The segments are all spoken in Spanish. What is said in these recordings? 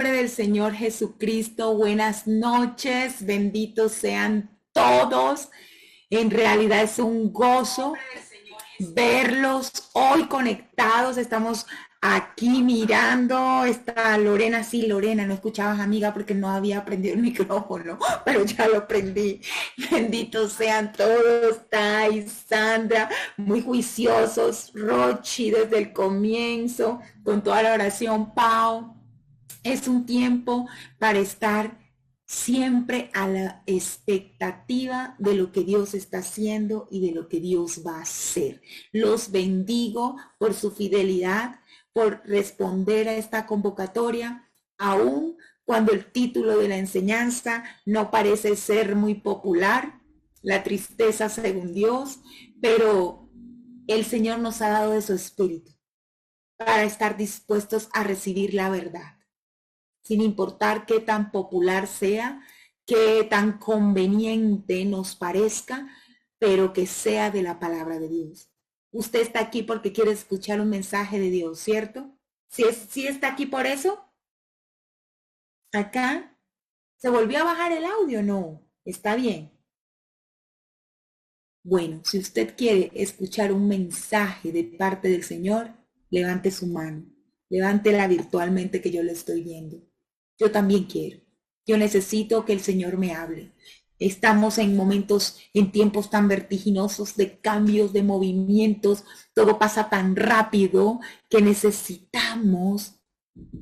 nombre del Señor Jesucristo, buenas noches, benditos sean todos. En realidad es un gozo verlos hoy conectados. Estamos aquí mirando. Está Lorena, sí, Lorena, no escuchabas, amiga, porque no había prendido el micrófono, pero ya lo prendí. Benditos sean todos, Tai, Sandra, muy juiciosos, Rochi desde el comienzo, con toda la oración, Pau. Es un tiempo para estar siempre a la expectativa de lo que Dios está haciendo y de lo que Dios va a hacer. Los bendigo por su fidelidad, por responder a esta convocatoria, aun cuando el título de la enseñanza no parece ser muy popular, la tristeza según Dios, pero el Señor nos ha dado de su espíritu para estar dispuestos a recibir la verdad, sin importar qué tan popular sea, qué tan conveniente nos parezca, pero que sea de la palabra de Dios. Usted está aquí porque quiere escuchar un mensaje de Dios, ¿cierto? ¿Sí está aquí por eso? Acá, ¿se volvió a bajar el audio? No, está bien. Bueno, si usted quiere escuchar un mensaje de parte del Señor, levante su mano, levántela virtualmente que yo lo estoy viendo. Yo también quiero. Yo necesito que el Señor me hable. Estamos en momentos, en tiempos tan vertiginosos de cambios, de movimientos. Todo pasa tan rápido que necesitamos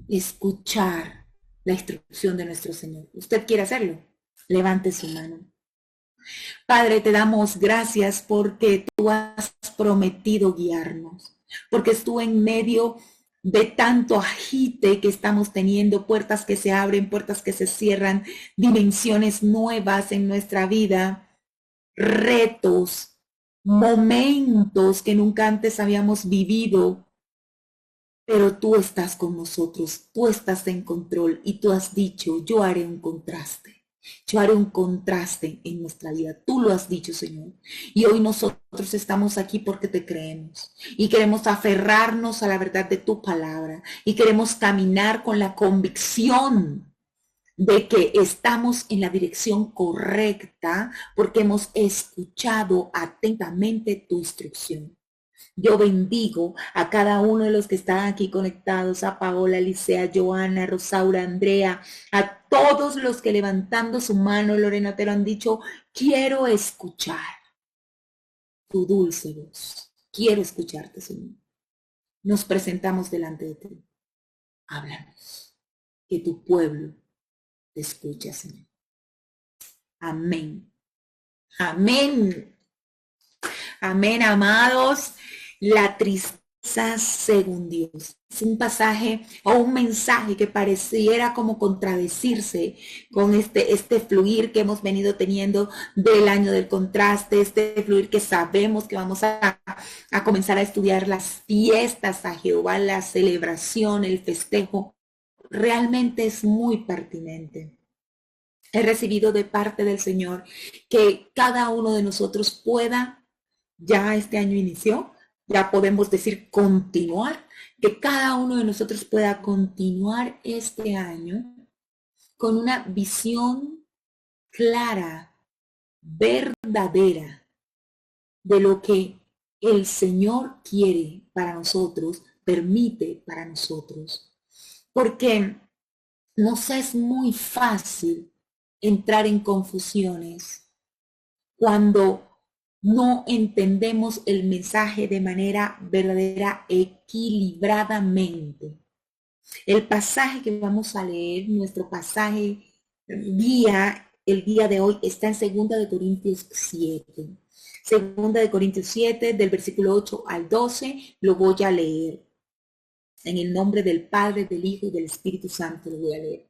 escuchar la instrucción de nuestro Señor. ¿Usted quiere hacerlo? Levante su mano. Padre, te damos gracias porque tú has prometido guiarnos, porque tú en medio de tanto agite que estamos teniendo, puertas que se abren, puertas que se cierran, dimensiones nuevas en nuestra vida, retos, momentos que nunca antes habíamos vivido, pero tú estás con nosotros, tú estás en control y tú has dicho, yo haré un contraste. Yo haré un contraste en nuestra vida. Tú lo has dicho, Señor. Y hoy nosotros estamos aquí porque te creemos. Y queremos aferrarnos a la verdad de tu palabra. Y queremos caminar con la convicción de que estamos en la dirección correcta porque hemos escuchado atentamente tu instrucción. Yo bendigo a cada uno de los que están aquí conectados, a Paola, Licea, Joana, Rosaura, Andrea, a todos los que levantando su mano, Lorena, te lo han dicho, quiero escuchar tu dulce voz. Quiero escucharte, Señor. Nos presentamos delante de ti. Háblanos. Que tu pueblo te escuche, Señor. Amén. Amén. Amén, amados. La tristeza según Dios. Es un pasaje o un mensaje que pareciera como contradecirse con este fluir que hemos venido teniendo del año del contraste, este fluir que sabemos que vamos a comenzar a estudiar las fiestas a Jehová, la celebración, el festejo. Realmente es muy pertinente. He recibido de parte del Señor que cada uno de nosotros pueda, ya este año inició, ya podemos decir continuar, que cada uno de nosotros pueda continuar este año con una visión clara, verdadera, de lo que el Señor quiere para nosotros, permite para nosotros. Porque nos es muy fácil entrar en confusiones cuando no entendemos el mensaje de manera verdadera, equilibradamente. El pasaje que vamos a leer, nuestro pasaje el día de hoy, está en 2 Corintios 7. 2 Corintios 7, del versículo 8 al 12, lo voy a leer. En el nombre del Padre, del Hijo y del Espíritu Santo lo voy a leer.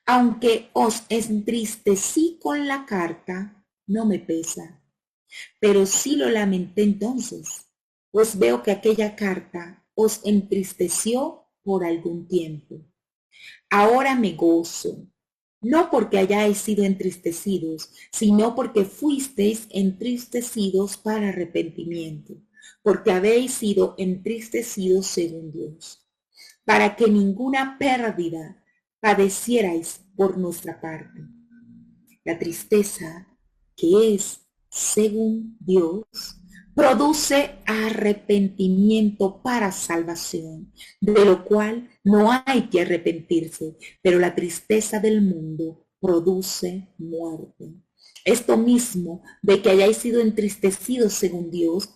Aunque os entristecí con la carta, no me pesa, pero sí lo lamenté entonces, pues veo que aquella carta os entristeció por algún tiempo. Ahora me gozo, no porque hayáis sido entristecidos, sino porque fuisteis entristecidos para arrepentimiento, porque habéis sido entristecidos según Dios. para que ninguna pérdida padecierais por nuestra parte. La tristeza, que es según Dios, produce arrepentimiento para salvación, de lo cual no hay que arrepentirse, pero la tristeza del mundo produce muerte. Esto mismo de que hayáis sido entristecidos según Dios,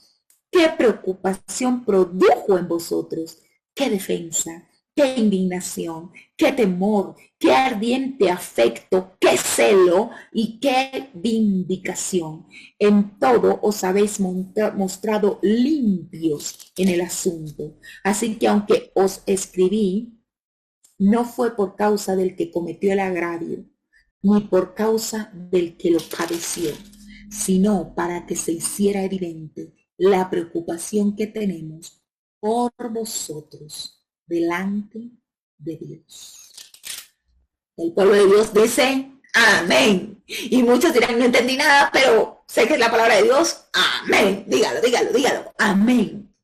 ¿qué preocupación produjo en vosotros? ¿Qué defensa? ¿Qué indignación? ¿Qué temor? ¿Qué ardiente afecto? ¿Qué celo? ¿Y qué vindicación? En todo os habéis mostrado limpios en el asunto. Así que aunque os escribí, no fue por causa del que cometió el agravio, ni por causa del que lo padeció, sino para que se hiciera evidente la preocupación que tenemos por vosotros delante de Dios. El pueblo de Dios dice amén. Y muchos dirán, no entendí nada, pero sé que es la palabra de Dios. Amén. Dígalo, dígalo, dígalo. Amén.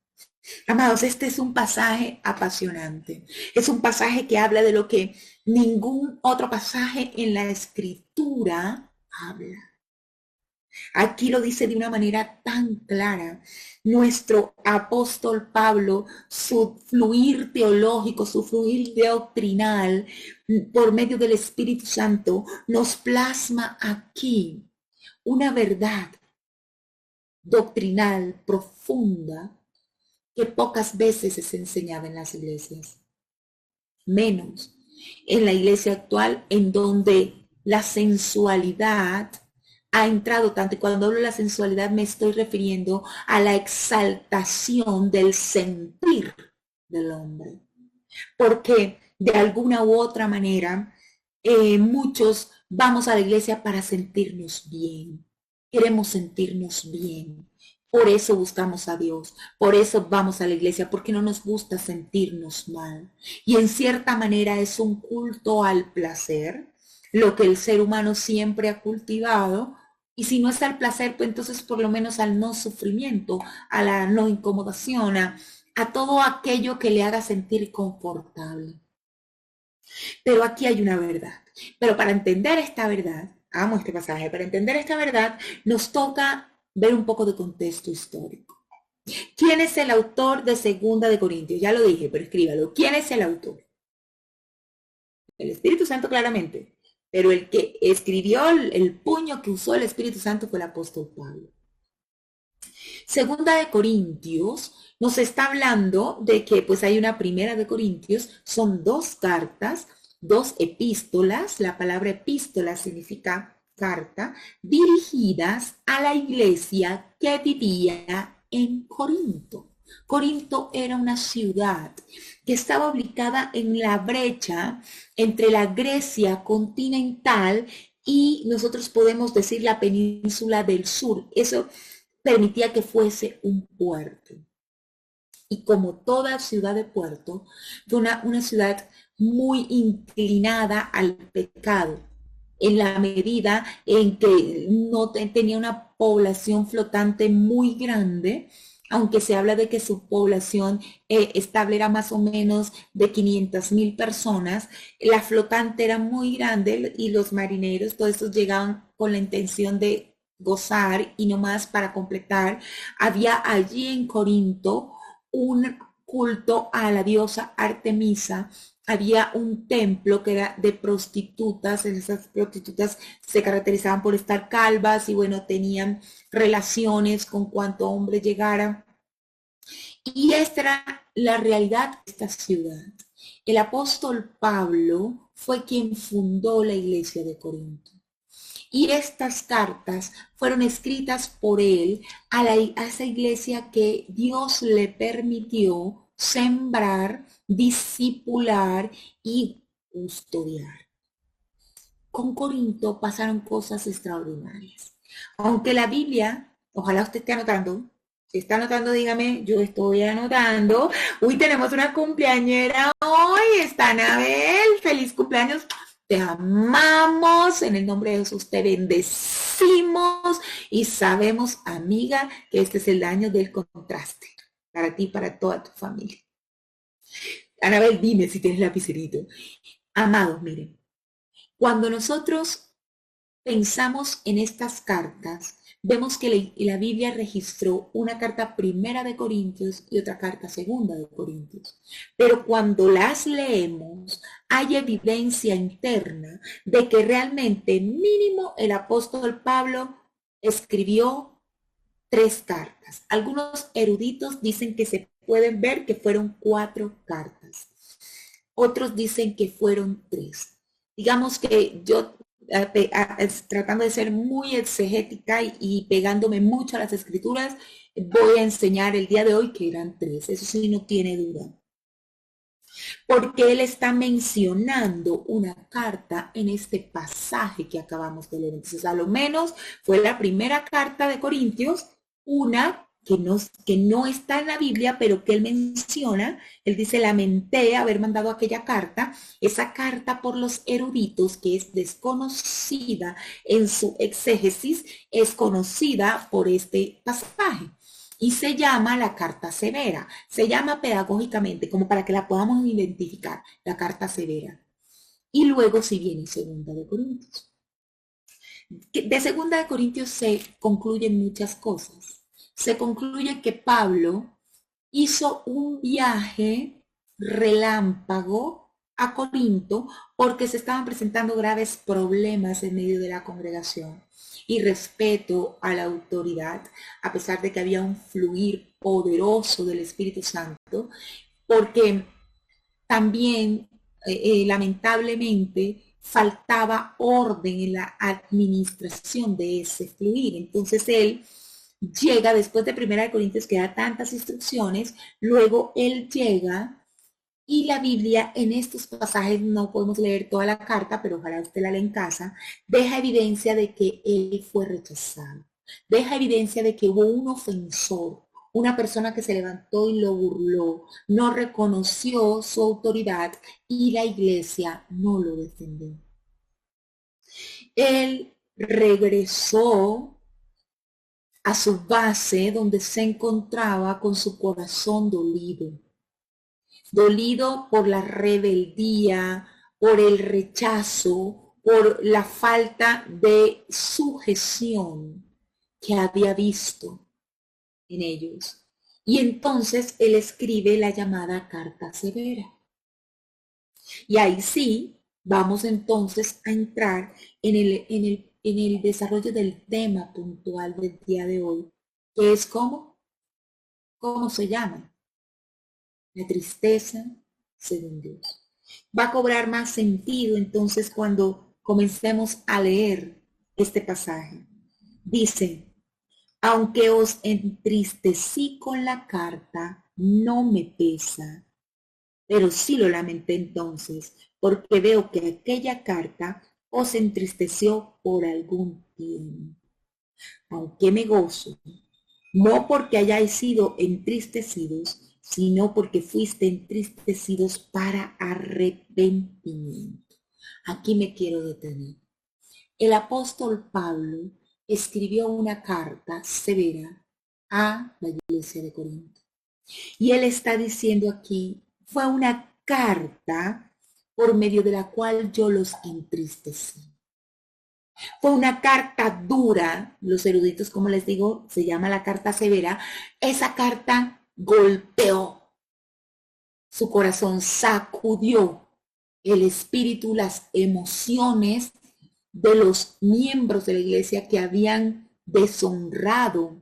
Amados, este es un pasaje apasionante. Es un pasaje que habla de lo que ningún otro pasaje en la Escritura habla. Aquí lo dice de una manera tan clara. Nuestro apóstol Pablo, su fluir teológico, su fluir doctrinal, por medio del Espíritu Santo, nos plasma aquí una verdad doctrinal profunda que pocas veces es enseñada en las iglesias, menos en la iglesia actual, en donde la sensualidad ha entrado tanto. Y cuando hablo de la sensualidad me estoy refiriendo a la exaltación del sentir del hombre, porque de alguna u otra manera muchos vamos a la iglesia para sentirnos bien, queremos sentirnos bien. Por eso buscamos a Dios, por eso vamos a la iglesia, porque no nos gusta sentirnos mal. Y en cierta manera es un culto al placer, lo que el ser humano siempre ha cultivado. Y si no es al placer, pues entonces por lo menos al no sufrimiento, a la no incomodación, a todo aquello que le haga sentir confortable. Pero aquí hay una verdad. Pero para entender esta verdad, amo este pasaje, para entender esta verdad nos toca ver un poco de contexto histórico. ¿Quién es el autor de Segunda de Corintios? Ya lo dije, pero escríbalo. ¿Quién es el autor? El Espíritu Santo claramente, pero el que escribió, el puño que usó el Espíritu Santo fue el apóstol Pablo. Segunda de Corintios nos está hablando de que pues hay una primera de Corintios, son dos cartas, dos epístolas, la palabra epístola significa carta, dirigidas a la iglesia que vivía en Corinto. Corinto era una ciudad que estaba ubicada en la brecha entre la Grecia continental y nosotros podemos decir la península del sur. Eso permitía que fuese un puerto. Y como toda ciudad de puerto, fue una ciudad muy inclinada al pecado, en la medida en que no tenía una población flotante muy grande, aunque se habla de que su población estable era más o menos de 500,000 personas, la flotante era muy grande y los marineros, todos estos llegaban con la intención de gozar y no más para completar. Había allí en Corinto un culto a la diosa Artemisa, había un templo que era de prostitutas, esas prostitutas se caracterizaban por estar calvas y bueno, tenían relaciones con cuanto hombre llegara. Y esta era la realidad de esta ciudad. El apóstol Pablo fue quien fundó la iglesia de Corinto. Y estas cartas fueron escritas por él a esa iglesia que Dios le permitió sembrar, discipular y custodiar. Con Corinto pasaron cosas extraordinarias. Aunque la Biblia, ojalá usted esté anotando, si está anotando, dígame, yo estoy anotando. Uy, tenemos una cumpleañera hoy, está Anabel, feliz cumpleaños. Te amamos, en el nombre de Jesús te bendecimos y sabemos, amiga, que este es el año del contraste para ti y para toda tu familia. Anabel, dime si tienes lapicerito. Amados, miren, cuando nosotros pensamos en estas cartas, vemos que la Biblia registró una carta primera de Corintios y otra carta segunda de Corintios. Pero cuando las leemos, hay evidencia interna de que realmente mínimo el apóstol Pablo escribió 3 cartas. Algunos eruditos dicen que se pueden ver que fueron 4 cartas. Otros dicen que fueron 3. Digamos que yo, tratando de ser muy exegética y pegándome mucho a las escrituras, voy a enseñar el día de hoy que eran 3. Eso sí, no tiene duda. Porque él está mencionando una carta en este pasaje que acabamos de leer. Entonces, a lo menos fue la primera carta de Corintios, una que no está en la Biblia, pero que él menciona. Él dice, lamenté haber mandado aquella carta, esa carta por los eruditos, que es desconocida en su exégesis, es conocida por este pasaje. Y se llama la carta severa. Se llama pedagógicamente, como para que la podamos identificar, la carta severa. Y luego si viene segunda de Corintios. De segunda de Corintios se concluyen muchas cosas. Se concluye que Pablo hizo un viaje relámpago a Corinto porque se estaban presentando graves problemas en medio de la congregación y respeto a la autoridad, a pesar de que había un fluir poderoso del Espíritu Santo, porque también lamentablemente faltaba orden en la administración de ese fluir. Entonces él llega después de Primera de Corintios que da tantas instrucciones, luego él llega y la Biblia en estos pasajes, no podemos leer toda la carta, pero ojalá usted la lea en casa, deja evidencia de que él fue rechazado, deja evidencia de que hubo un ofensor, una persona que se levantó y lo burló, no reconoció su autoridad y la iglesia no lo defendió. Él regresó a su base donde se encontraba con su corazón dolido por la rebeldía, por el rechazo, por la falta de sujeción que había visto en ellos. Y entonces él escribe la llamada carta severa. Y ahí sí, vamos entonces a entrar en el desarrollo del tema puntual del día de hoy, que es cómo se llama. La tristeza según Dios. Va a cobrar más sentido entonces cuando comencemos a leer este pasaje. Dice, aunque os entristecí con la carta, no me pesa, pero sí lo lamenté entonces, porque veo que aquella carta os entristeció por algún tiempo. Aunque me gozo, no porque hayáis sido entristecidos, sino porque fuiste entristecidos para arrepentimiento. Aquí me quiero detener. El apóstol Pablo escribió una carta severa a la iglesia de Corinto. Y él está diciendo aquí, fue una carta por medio de la cual yo los entristecí. Fue una carta dura, los eruditos, como les digo, se llama la carta severa. Esa carta golpeó su corazón, sacudió el espíritu, las emociones de los miembros de la iglesia que habían deshonrado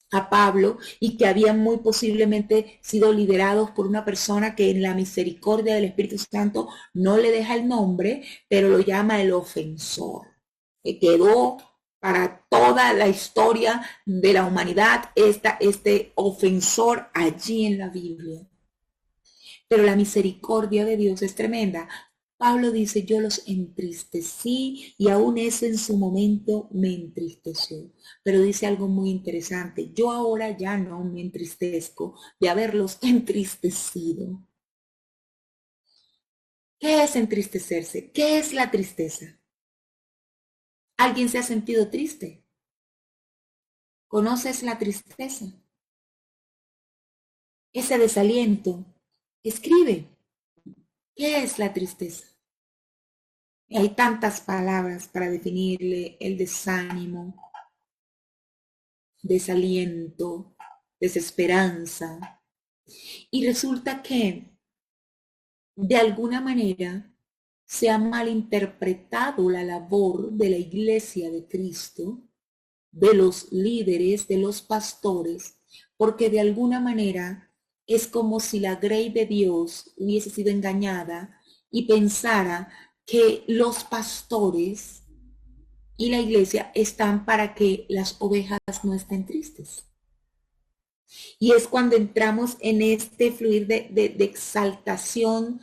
a Pablo y que habían muy posiblemente sido liderados por una persona que en la misericordia del Espíritu Santo no le deja el nombre, pero lo llama el ofensor, que quedó para toda la historia de la humanidad este ofensor allí en la Biblia. Pero la misericordia de Dios es tremenda. Pablo dice, yo los entristecí y aún eso en su momento me entristeció. Pero dice algo muy interesante, yo ahora ya no me entristezco de haberlos entristecido. ¿Qué es entristecerse? ¿Qué es la tristeza? ¿Alguien se ha sentido triste? ¿Conoces la tristeza? Ese desaliento. Escribe. ¿Qué es la tristeza? Y hay tantas palabras para definirle: el desánimo, desaliento, desesperanza. Y resulta que de alguna manera se ha malinterpretado la labor de la Iglesia de Cristo, de los líderes, de los pastores, porque de alguna manera es como si la grey de Dios hubiese sido engañada y pensara que los pastores y la iglesia están para que las ovejas no estén tristes. Y es cuando entramos en este fluir de exaltación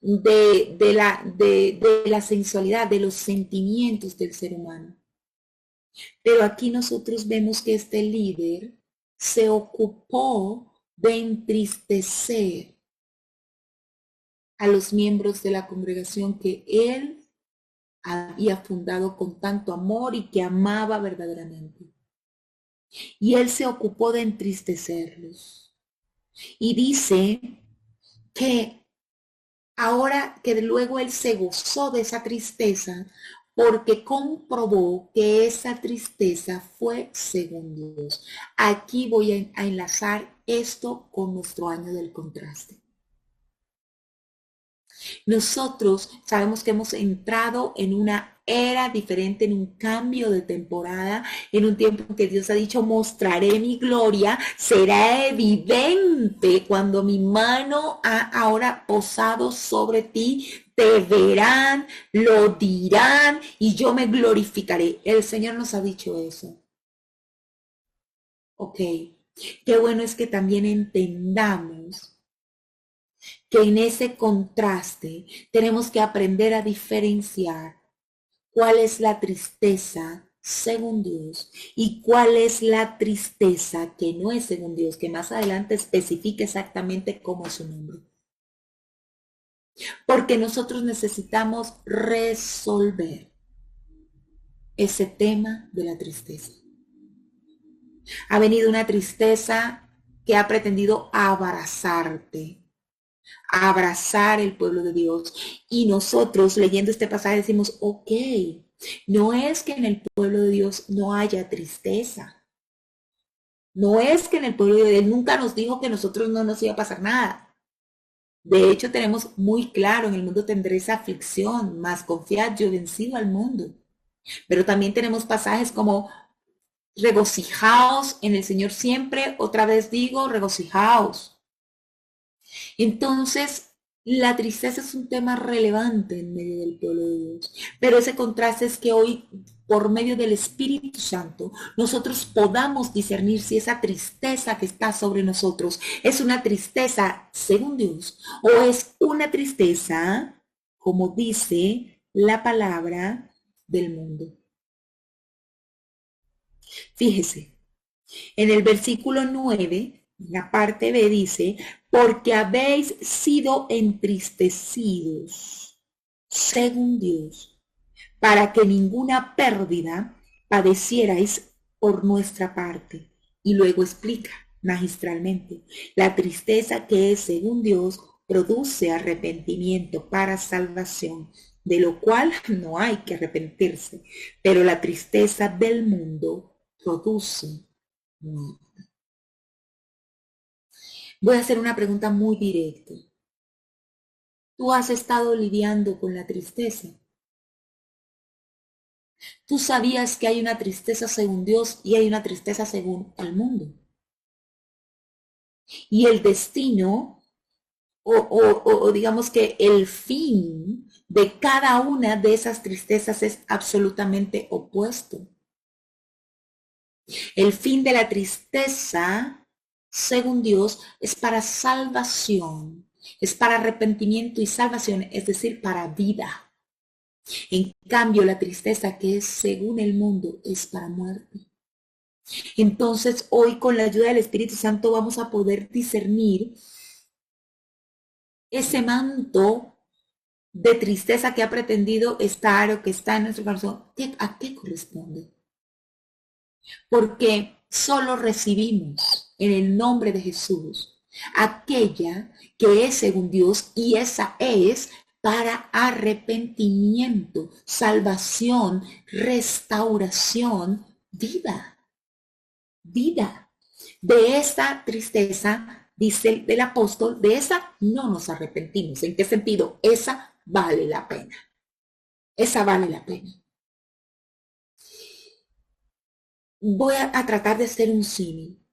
de la sensualidad, de los sentimientos del ser humano. Pero aquí nosotros vemos que este líder se ocupó de entristecer a los miembros de la congregación que él había fundado con tanto amor y que amaba verdaderamente. Y él se ocupó de entristecerlos. Y dice que ahora que luego él se gozó de esa tristeza, porque comprobó que esa tristeza fue según Dios. Aquí voy a enlazar esto con nuestro año del contraste. Nosotros sabemos que hemos entrado en una era diferente, en un cambio de temporada, en un tiempo en que Dios ha dicho: mostraré mi gloria, será evidente cuando mi mano ha ahora posado sobre ti, te verán, lo dirán y yo me glorificaré. El Señor nos ha dicho eso. Ok, qué bueno es que también entendamos que en ese contraste tenemos que aprender a diferenciar cuál es la tristeza según Dios y cuál es la tristeza que no es según Dios, que más adelante especifica exactamente cómo es su nombre. Porque nosotros necesitamos resolver ese tema de la tristeza. Ha venido una tristeza que ha pretendido abrazarte, a abrazar el pueblo de Dios. Y nosotros leyendo este pasaje decimos: ok, no es que en el pueblo de Dios no haya tristeza. No es que en el pueblo de Dios nunca nos dijo que nosotros no nos iba a pasar nada. De hecho, tenemos muy claro: en el mundo tendréis aflicción, mas confiad, yo he vencido al mundo. Pero también tenemos pasajes como: regocijaos en el Señor siempre. Otra vez digo, regocijaos. Entonces, la tristeza es un tema relevante en medio del pueblo de Dios. Pero ese contraste es que hoy, por medio del Espíritu Santo, nosotros podamos discernir si esa tristeza que está sobre nosotros es una tristeza según Dios o es una tristeza, como dice la palabra, del mundo. Fíjese, en el versículo 9, la parte B dice: porque habéis sido entristecidos según Dios, para que ninguna pérdida padecierais por nuestra parte. Y luego explica magistralmente: la tristeza que es según Dios produce arrepentimiento para salvación, de lo cual no hay que arrepentirse, pero la tristeza del mundo produce muerte. Voy a hacer una pregunta muy directa. ¿Tú has estado lidiando con la tristeza? ¿Tú sabías que hay una tristeza según Dios y hay una tristeza según el mundo? Y el destino, o digamos que el fin de cada una de esas tristezas es absolutamente opuesto. El fin de la tristeza, según Dios, es para salvación, es para arrepentimiento y salvación, es decir, para vida. En cambio, la tristeza que es según el mundo es para muerte. Entonces, hoy con la ayuda del Espíritu Santo vamos a poder discernir ese manto de tristeza que ha pretendido estar o que está en nuestro corazón. ¿A qué corresponde? Porque solo recibimos en el nombre de Jesús aquella que es según Dios, y esa es para arrepentimiento, salvación, restauración, vida, vida. De esa tristeza, dice el apóstol, de esa no nos arrepentimos. ¿En qué sentido? Esa vale la pena. Esa vale la pena. Voy a tratar de hacer un símil.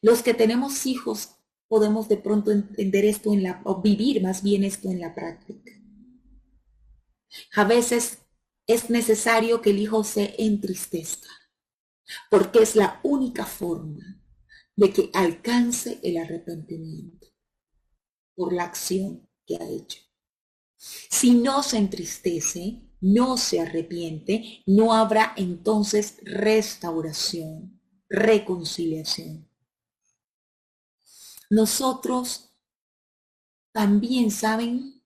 Los que tenemos hijos podemos de pronto entender esto o vivir más bien esto en la práctica. A veces es necesario que el hijo se entristezca, porque es la única forma de que alcance el arrepentimiento por la acción que ha hecho. Si no se entristece, no se arrepiente, no habrá entonces restauración, reconciliación. Nosotros también, ¿saben?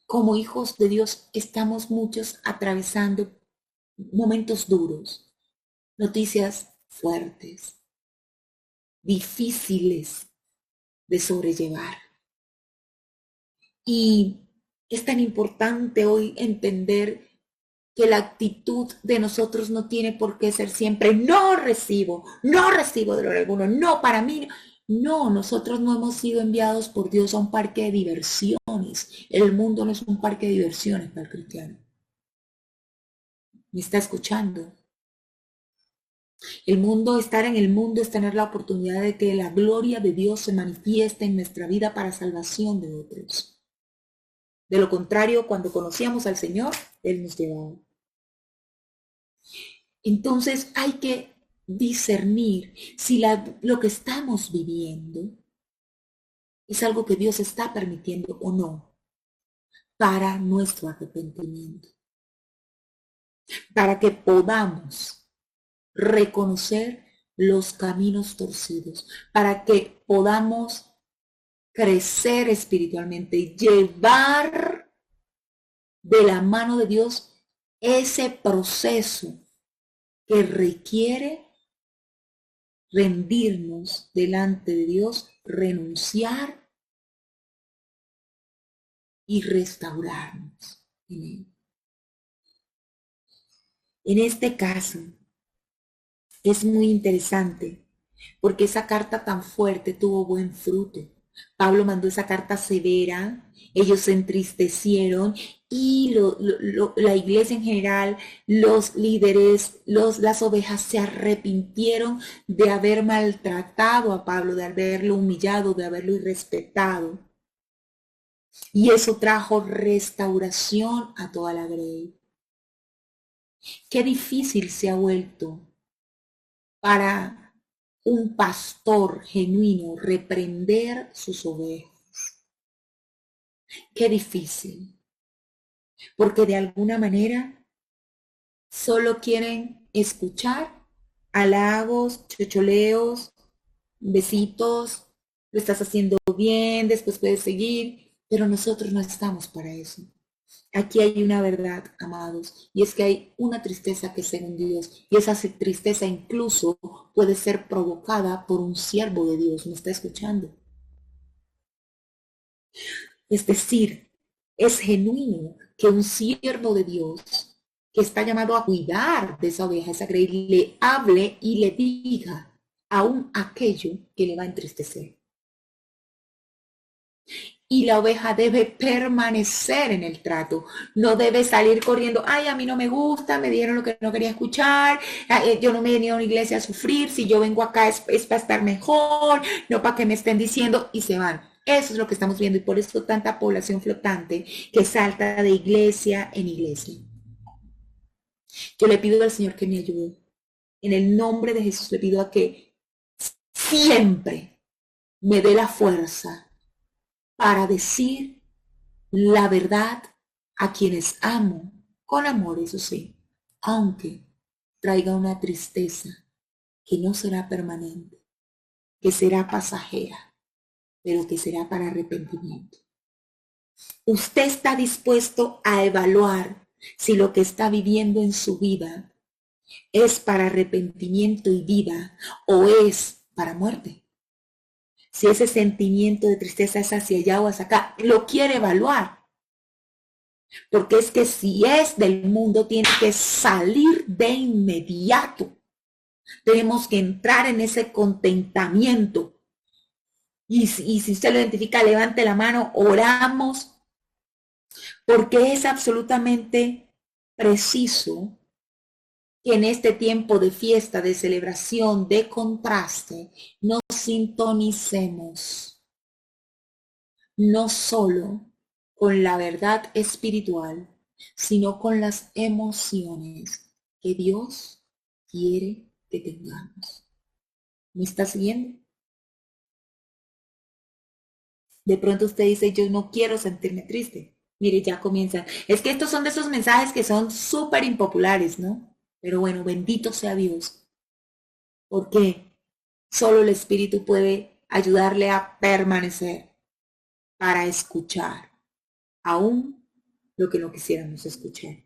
Como hijos de Dios estamos muchos atravesando momentos duros, noticias fuertes, difíciles de sobrellevar. Y es tan importante hoy entender que la actitud de nosotros no tiene por qué ser siempre no recibo dolor alguno, no para mí. No, nosotros no hemos sido enviados por Dios a un parque de diversiones. El mundo no es un parque de diversiones para el cristiano. ¿Me está escuchando? Estar en el mundo es tener la oportunidad de que la gloria de Dios se manifieste en nuestra vida para salvación de otros. De lo contrario, cuando conocíamos al Señor, Él nos llevaba. Entonces hay que discernir si lo que estamos viviendo es algo que Dios está permitiendo o no para nuestro arrepentimiento. Para que podamos reconocer los caminos torcidos, para que podamos crecer espiritualmente y llevar de la mano de Dios ese proceso que requiere rendirnos delante de Dios, renunciar y restaurarnos en Él. En este caso, es muy interesante porque esa carta tan fuerte tuvo buen fruto. Pablo mandó esa carta severa, ellos se entristecieron y la iglesia en general, los líderes, las ovejas se arrepintieron de haber maltratado a Pablo, de haberlo humillado, de haberlo irrespetado. Y eso trajo restauración a toda la grey. Qué difícil se ha vuelto para un pastor genuino reprender sus ovejas. Qué difícil. Porque de alguna manera solo quieren escuchar halagos, chocholeos, besitos, lo estás haciendo bien, después puedes seguir, pero nosotros no estamos para eso. Aquí hay una verdad, amados, y es que hay una tristeza que es según Dios, y esa tristeza incluso puede ser provocada por un siervo de Dios. ¿Me está escuchando? Es decir, es genuino que un siervo de Dios que está llamado a cuidar de esa oveja, esa grey, le hable y le diga aún aquello que le va a entristecer. Y la oveja debe permanecer en el trato, no debe salir corriendo, ay, a mí no me gusta, me dieron lo que no quería escuchar, yo no me he venido a una iglesia a sufrir, si yo vengo acá es para estar mejor, no para que me estén diciendo, y se van. Eso es lo que estamos viendo y por eso tanta población flotante que salta de iglesia en iglesia. Yo le pido al Señor que me ayude. En el nombre de Jesús le pido a que siempre me dé la fuerza para decir la verdad a quienes amo, con amor, eso sí, aunque traiga una tristeza que no será permanente, que será pasajera, pero que será para arrepentimiento. Usted está dispuesto a evaluar si lo que está viviendo en su vida es para arrepentimiento y vida o es para muerte. si ese sentimiento de tristeza es hacia allá o hacia acá, lo quiere evaluar. Porque es que si es del mundo, tiene que salir de inmediato. Tenemos que entrar en ese contentamiento. Y si usted lo identifica, levante la mano, oramos, porque es absolutamente preciso que en este tiempo de fiesta, de celebración, de contraste, nos sintonicemos no solo con la verdad espiritual, sino con las emociones que Dios quiere que tengamos. ¿Me está siguiendo? De pronto usted dice, yo no quiero sentirme triste. Mire, ya comienzan. Es que estos son de esos mensajes que son súper impopulares, ¿no? Pero bueno, bendito sea Dios. Porque solo el Espíritu puede ayudarle a permanecer para escuchar, aún lo que no quisiéramos escuchar.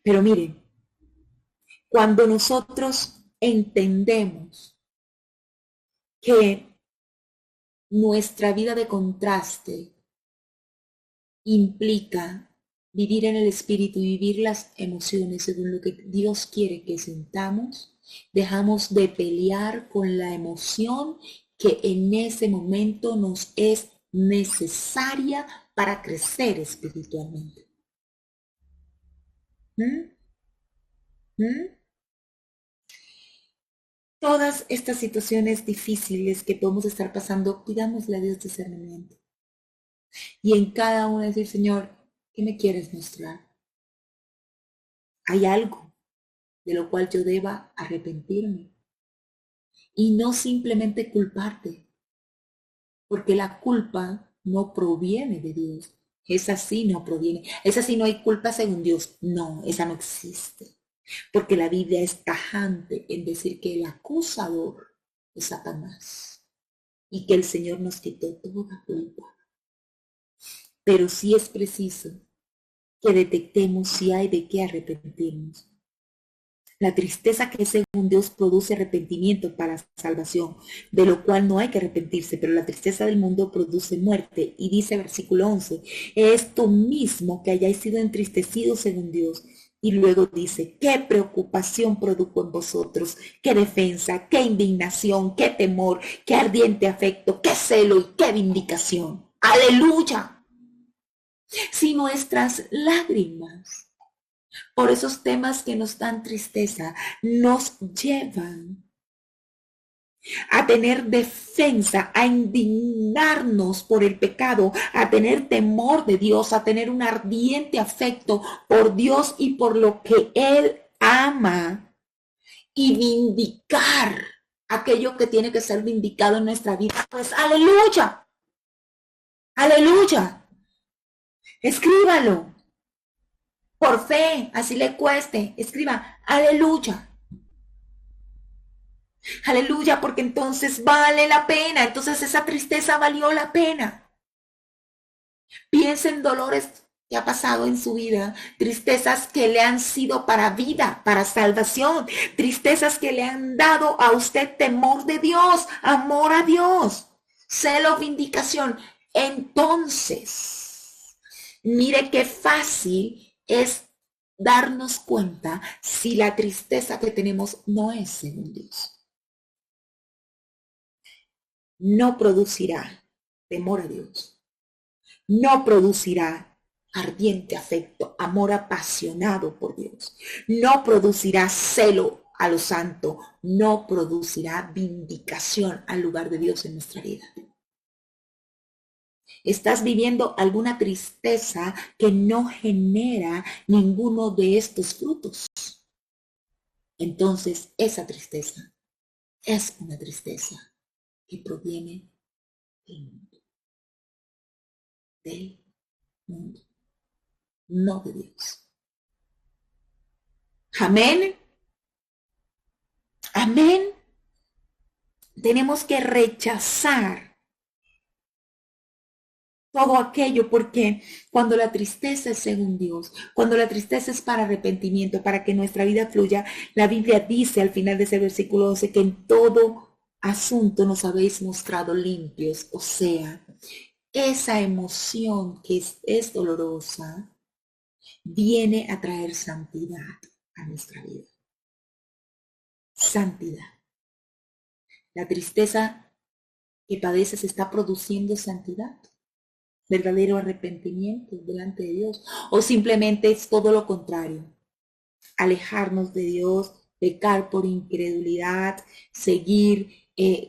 Pero miren, cuando nosotros entendemos que nuestra vida de contraste implica vivir en el espíritu y vivir las emociones según lo que Dios quiere que sintamos, dejamos de pelear con la emoción que en ese momento nos es necesaria para crecer espiritualmente. Todas estas situaciones difíciles que podemos estar pasando, pidámosle a Dios discernimiento. Y en cada una decir, Señor, ¿qué me quieres mostrar? ¿Hay algo de lo cual yo deba arrepentirme? Y no simplemente culparte, porque la culpa no proviene de Dios. Esa sí no proviene. Esa sí no hay culpa según Dios. No, esa no existe. Porque la Biblia es tajante en decir que el acusador es Satanás y que el Señor nos quitó toda culpa. Pero sí es preciso que detectemos si hay de qué arrepentirnos. La tristeza que según Dios produce arrepentimiento para salvación, de lo cual no hay que arrepentirse, pero la tristeza del mundo produce muerte. Y dice versículo 11, esto mismo que hayáis sido entristecidos según Dios. Y luego dice, qué preocupación produjo en vosotros, qué defensa, qué indignación, qué temor, qué ardiente afecto, qué celo y qué vindicación. ¡Aleluya! Si nuestras lágrimas por esos temas que nos dan tristeza nos llevan a tener defensa, a indignarnos por el pecado, a tener temor de Dios, a tener un ardiente afecto por Dios y por lo que Él ama, y vindicar aquello que tiene que ser vindicado en nuestra vida, pues aleluya, aleluya, escríbalo, por fe, así le cueste, escriba, aleluya. Aleluya, porque entonces vale la pena, entonces esa tristeza valió la pena. Piensa en dolores que ha pasado en su vida, tristezas que le han sido para vida, para salvación, tristezas que le han dado a usted temor de Dios, amor a Dios, celo, vindicación. Entonces, mire qué fácil es darnos cuenta si la tristeza que tenemos no es según Dios. No producirá temor a Dios, no producirá ardiente afecto, amor apasionado por Dios, no producirá celo a lo santo, no producirá vindicación al lugar de Dios en nuestra vida. Estás viviendo alguna tristeza que no genera ninguno de estos frutos. Entonces, esa tristeza es una tristeza que proviene del mundo. Del mundo, no de Dios. Amén. Amén. Tenemos que rechazar todo aquello, porque cuando la tristeza es según Dios, cuando la tristeza es para arrepentimiento, para que nuestra vida fluya, la Biblia dice al final de ese versículo 12 que en todo asunto nos habéis mostrado limpios. O sea, esa emoción que es dolorosa viene a traer santidad a nuestra vida. Santidad. La tristeza que padeces está produciendo santidad, verdadero arrepentimiento delante de Dios, o simplemente es todo lo contrario, alejarnos de Dios, pecar por incredulidad, seguir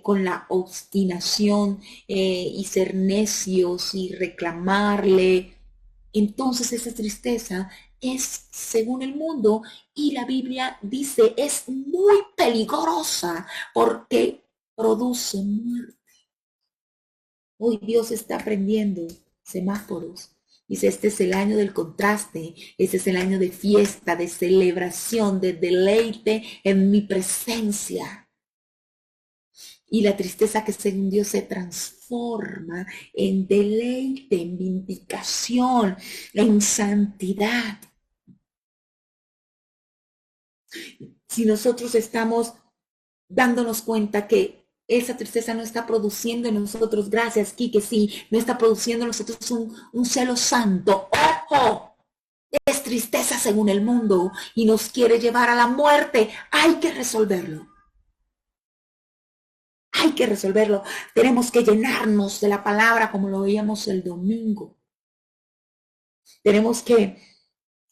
con la obstinación y ser necios y reclamarle. Entonces esa tristeza es, según el mundo, y la Biblia dice, es muy peligrosa porque produce muerte. Hoy Dios está prendiendo semáforos. Dice, este es el año del contraste, este es el año de fiesta, de celebración, de deleite en mi presencia. Y la tristeza que según Dios se transforma en deleite, en vindicación, en santidad. Si nosotros estamos dándonos cuenta que esa tristeza no está produciendo en nosotros, gracias, Quique, sí, no está produciendo en nosotros un celo santo. ¡Ojo! Es tristeza según el mundo y nos quiere llevar a la muerte. Hay que resolverlo. Hay que resolverlo. Tenemos que llenarnos de la palabra como lo veíamos el domingo. Tenemos que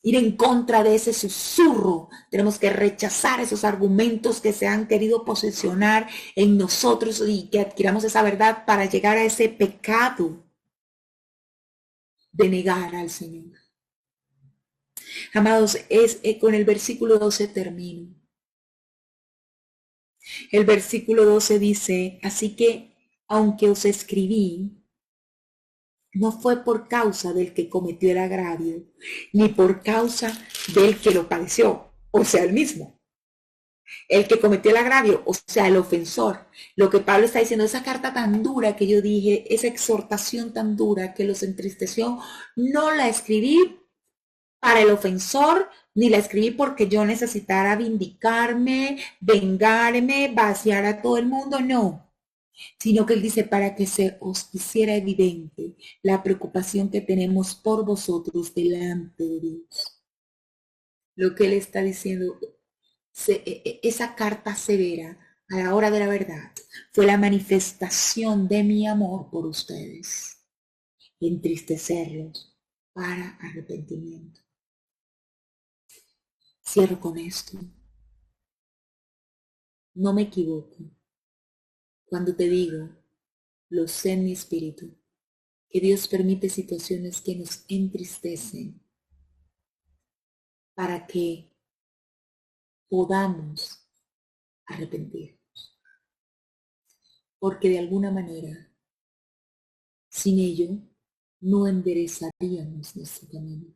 ir en contra de ese susurro. Tenemos que rechazar esos argumentos que se han querido posicionar en nosotros y que adquiramos esa verdad para llegar a ese pecado de negar al Señor. Amados, con el versículo 12 termino. El versículo 12 dice, así que aunque os escribí, no fue por causa del que cometió el agravio, ni por causa del que lo padeció, o sea, el mismo. El que cometió el agravio, o sea, el ofensor. Lo que Pablo está diciendo, esa carta tan dura que yo dije, esa exhortación tan dura que los entristeció, no la escribí para el ofensor, ni la escribí porque yo necesitara vindicarme, vengarme, vaciar a todo el mundo, no. Sino que él dice para que se os hiciera evidente la preocupación que tenemos por vosotros delante de Dios. Lo que él está diciendo, esa carta severa a la hora de la verdad fue la manifestación de mi amor por ustedes, entristecerlos para arrepentimiento. Cierro con esto. No me equivoco cuando te digo, lo sé en mi espíritu, que Dios permite situaciones que nos entristecen para que podamos arrepentirnos. Porque de alguna manera, sin ello, no enderezaríamos nuestro camino.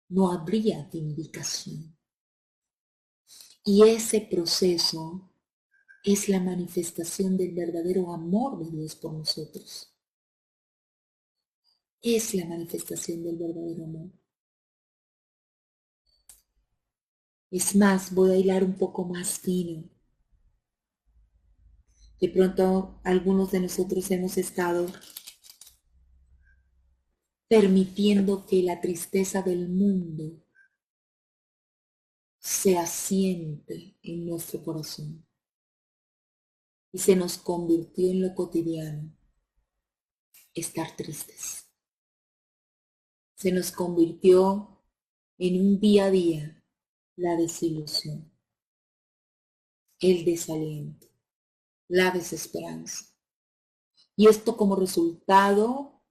No habría vindicación. Y ese proceso es la manifestación del verdadero amor de Dios por nosotros. Es la manifestación del verdadero amor. Es más, voy a hilar un poco más fino. De pronto, algunos de nosotros hemos estado permitiendo que la tristeza del mundo se asiente en nuestro corazón y se nos convirtió en lo cotidiano estar tristes. Se nos convirtió en un día a día la desilusión, el desaliento, la desesperanza. Y esto como resultado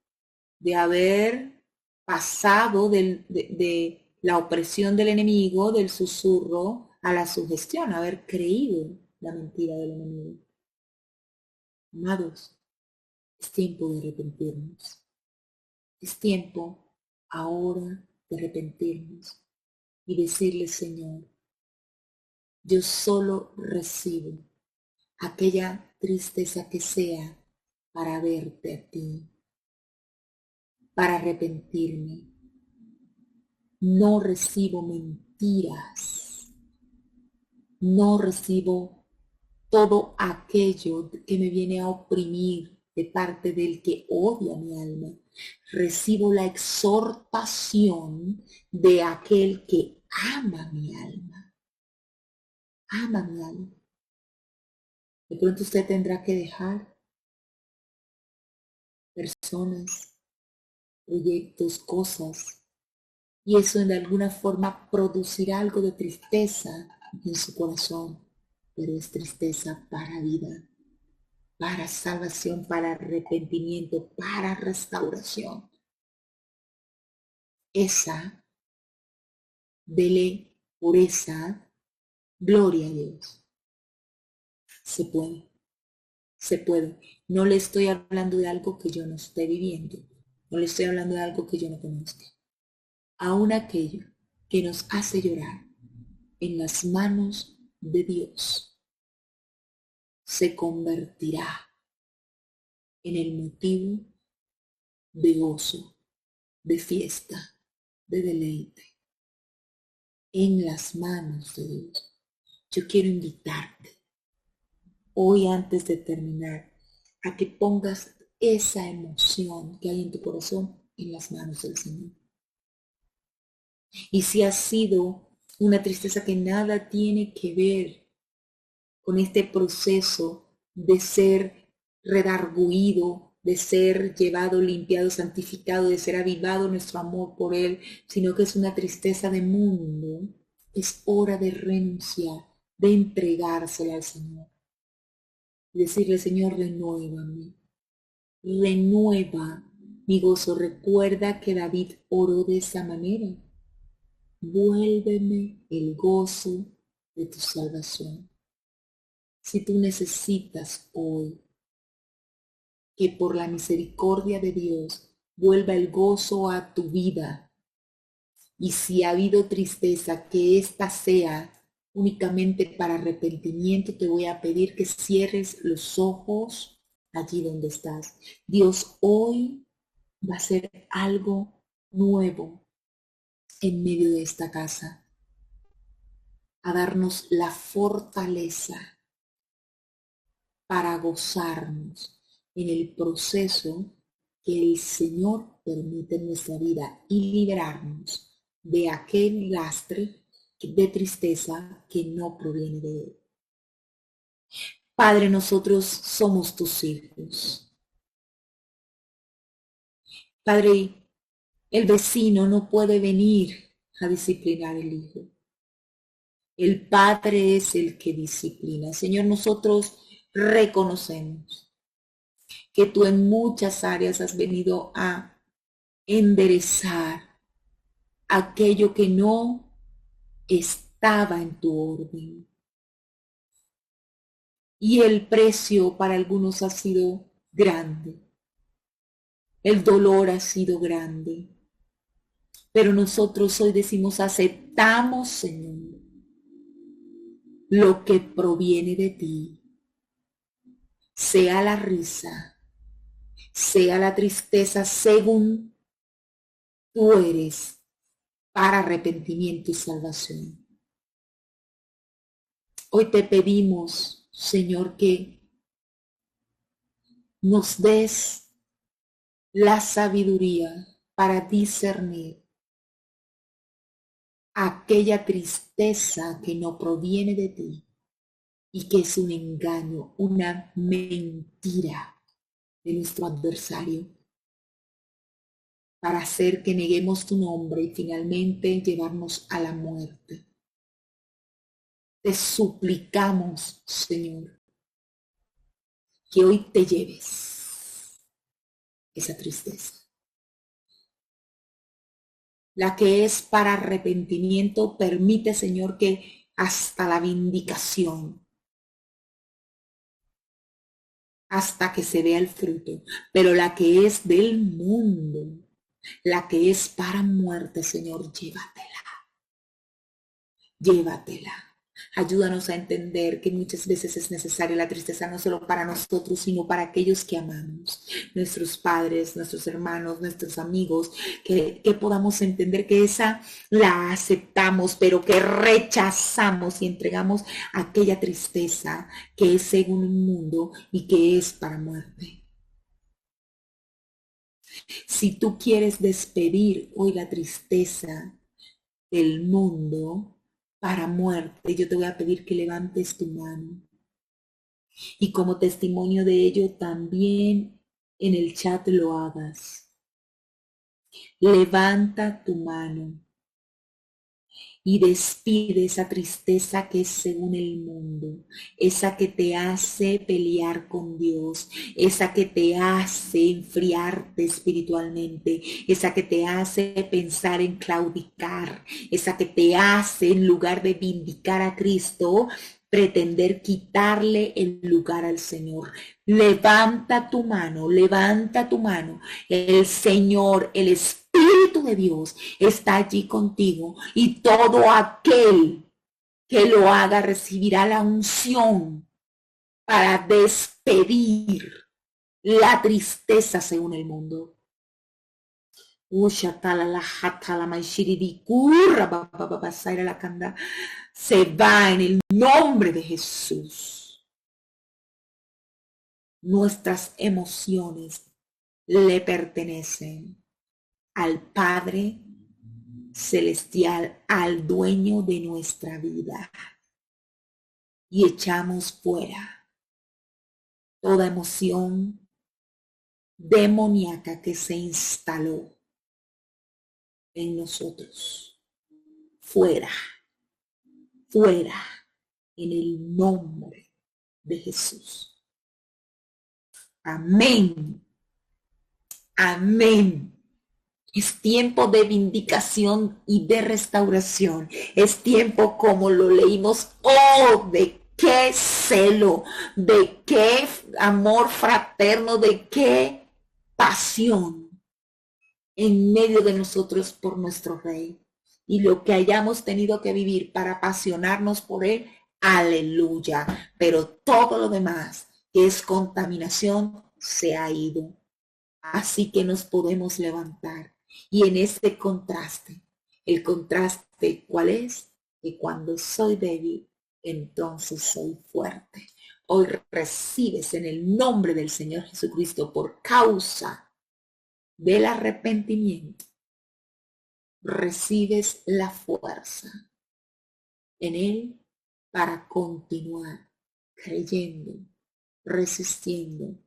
de haber pasado de la opresión del enemigo, del susurro, a la sugestión, haber creído la mentira del enemigo. Amados, es tiempo de arrepentirnos. Es tiempo ahora de arrepentirnos y decirle, Señor, yo solo recibo aquella tristeza que sea para verte a ti, para arrepentirme. No recibo mentiras, no recibo todo aquello que me viene a oprimir de parte del que odia mi alma. Recibo la exhortación de aquel que ama mi alma. Ama mi alma. De pronto usted tendrá que dejar personas, proyectos, cosas, y eso de alguna forma producirá algo de tristeza en su corazón, pero es tristeza para vida, para salvación, para arrepentimiento, para restauración. Esa, dele por esa, gloria a Dios. Se puede, se puede. No le estoy hablando de algo que yo no esté viviendo, no le estoy hablando de algo que yo no conozca. Aún aquello que nos hace llorar en las manos de Dios se convertirá en el motivo de gozo, de fiesta, de deleite, en las manos de Dios. Yo quiero invitarte hoy, antes de terminar, a que pongas esa emoción que hay en tu corazón en las manos del Señor. Y si ha sido una tristeza que nada tiene que ver con este proceso de ser redarguido, de ser llevado, limpiado, santificado, de ser avivado nuestro amor por Él, sino que es una tristeza de mundo, es hora de renunciar, de entregársela al Señor. Y decirle, Señor, renuévame, renueva mi gozo. Recuerda que David oró de esa manera. Vuélveme el gozo de tu salvación. Si tú necesitas hoy que por la misericordia de Dios vuelva el gozo a tu vida, y si ha habido tristeza, que ésta sea únicamente para arrepentimiento, te voy a pedir que cierres los ojos allí donde estás. Dios hoy va a hacer algo nuevo en medio de esta casa, a darnos la fortaleza para gozarnos en el proceso que el Señor permite en nuestra vida y liberarnos de aquel lastre de tristeza que no proviene de Él. Padre, nosotros somos tus hijos. Padre, el vecino no puede venir a disciplinar al hijo. El Padre es el que disciplina. Señor, nosotros reconocemos que tú en muchas áreas has venido a enderezar aquello que no estaba en tu orden. Y el precio para algunos ha sido grande. El dolor ha sido grande. Pero nosotros hoy decimos, aceptamos, Señor, lo que proviene de ti. Sea la risa, sea la tristeza, según tú eres, para arrepentimiento y salvación. Hoy te pedimos, Señor, que nos des la sabiduría para discernir aquella tristeza que no proviene de ti y que es un engaño, una mentira de nuestro adversario, para hacer que neguemos tu nombre y finalmente llevarnos a la muerte. Te suplicamos, Señor, que hoy te lleves esa tristeza, la que es para arrepentimiento. Permite, Señor, que hasta la vindicación, hasta que se vea el fruto, pero la que es del mundo, la que es para muerte, Señor, llévatela, llévatela. Ayúdanos a entender que muchas veces es necesaria la tristeza no solo para nosotros, sino para aquellos que amamos, nuestros padres, nuestros hermanos, nuestros amigos, que podamos entender que esa la aceptamos, pero que rechazamos y entregamos aquella tristeza que es según un mundo y que es para muerte. Si tú quieres despedir hoy la tristeza del mundo para muerte, yo te voy a pedir que levantes tu mano. Y como testimonio de ello, también en el chat lo hagas. Levanta tu mano y despide esa tristeza que es según el mundo, esa que te hace pelear con Dios, esa que te hace enfriarte espiritualmente, esa que te hace pensar en claudicar, esa que te hace, en lugar de vindicar a Cristo, pretender quitarle el lugar al Señor. Levanta tu mano, levanta tu mano. El Señor, el Espíritu de Dios está allí contigo y todo aquel que lo haga recibirá la unción para despedir la tristeza según el mundo. Se va en el nombre de Jesús. Nuestras emociones le pertenecen al Padre Celestial, al dueño de nuestra vida. Y echamos fuera toda emoción demoníaca que se instaló en nosotros. Fuera, fuera, en el nombre de Jesús. Amén. Amén. Es tiempo de vindicación y de restauración. Es tiempo, como lo leímos, de qué celo, de qué amor fraterno, de qué pasión en medio de nosotros por nuestro Rey. Y lo que hayamos tenido que vivir para apasionarnos por Él, aleluya. Pero todo lo demás, que es contaminación, se ha ido. Así que nos podemos levantar. Y en este contraste, el contraste, ¿cuál es? Que cuando soy débil, entonces soy fuerte. Hoy recibes en el nombre del Señor Jesucristo por causa del arrepentimiento. Recibes la fuerza en Él para continuar creyendo, resistiendo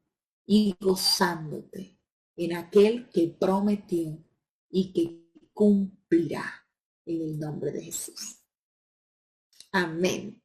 y gozándote en aquel que prometió y que cumplirá en el nombre de Jesús. Amén.